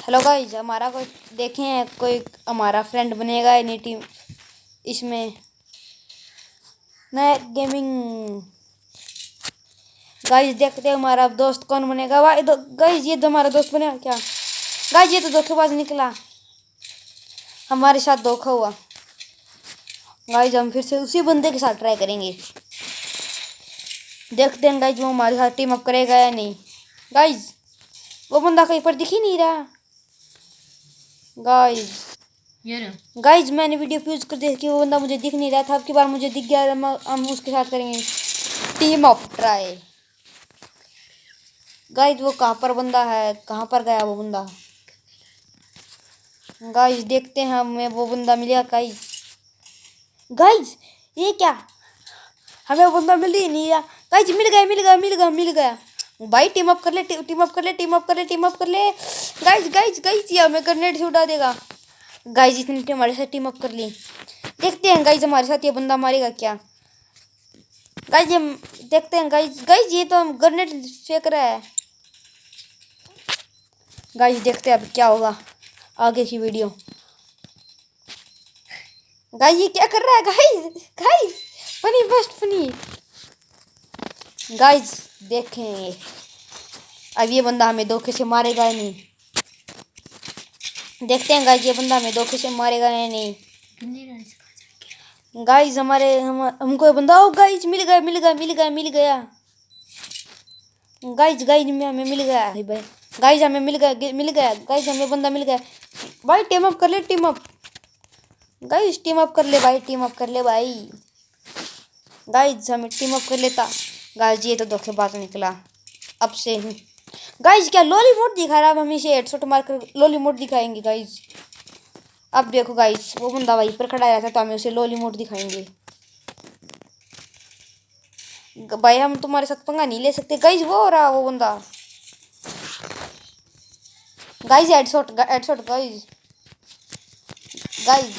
Hello guys, हमारा कोई देखे हैं, कोई हमारा फ्रेंड बनेगा नई टीम इसमें नया गेमिंग। गाइज देखते हैं हमारा दोस्त कौन बनेगा। गाइज ये तो हमारा दोस्त बनेगा क्या? गाइज ये तो धोखेबाज निकला, हमारे साथ धोखा हुआ। गाइज हम फिर से उसी बंदे के साथ ट्राई करेंगे, देखते हैं गाइज वो हमारे साथ टीम अप करेगा या नहीं। गाइज वो बंदा कहीं पर दिख ही नहीं रहा। गाइज मैंने वीडियो फ्यूज कर देखी, वो बंदा मुझे दिख नहीं रहा था। अब की बार मुझे दिख गया, हम उसके साथ करेंगे टीम अप ट्राई। गाइज वो कहाँ पर बंदा है, कहाँ पर गया वो बंदा? गाइज देखते हैं हमें वो बंदा मिलेगा। गाइज गाइज ये क्या, हमें वो बंदा मिल ही नहीं रहा। गाइज मिल गया मिल गया मिल गया मिल गया भाई। टीम अप कर ले, टीम अप कर ले, टीम अप कर ले, टीम अप कर ले। गाइज गाइज गाइज ये हमें ग्रेनेड से उड़ा देगा। गाइज इसने हमारे साथ टीम अप कर ली। देखते हैं गाइज हमारे साथ ये बंदा मारेगा क्या। गाइज हम देखते हैं। गाइज गाइज ये तो हम ग्रेनेड फेंक रहा है। गाइज देखते हैं अब क्या होगा आगे की वीडियो। गाइज ये क्या कर रहा है? Guys guys funny best funny. Guys देखें अब ये बंदा हमें धोखे से मारेगा या नहीं। देखते हैं गाइज ये बंदा हमें धोखे से मारेगा या नहीं। गाइज हमको ये बंदा, ओ गाइज मिल गया मिल गया मिल गया मिल गया। गाइज गाइज में हमें मिल गया भाई। गाइज हमें मिल गया मिल गया। गाइज हमें बंदा मिल गया भाई। टीम अप कर ले, team up. Guys team up कर ले भाई, टीम अप कर ले भाई। गाइज हमें टीम अप कर लेता। गाइज ये तो धोखेबाज निकला अब से। गाइज क्या लोली मोड दिखा रहा है? अब हम इसे हेडशॉट मारकर लोली मोड दिखाएंगे गाइज। अब देखो गाइज वो बंदा वहीं पर खड़ा रहता तो हमें उसे लोली मोड दिखाएंगे। भाई हम तुम्हारे साथ पंगा नहीं ले सकते। गाइज वो हो रहा वो बंदा। Guys headshot headshot guys guys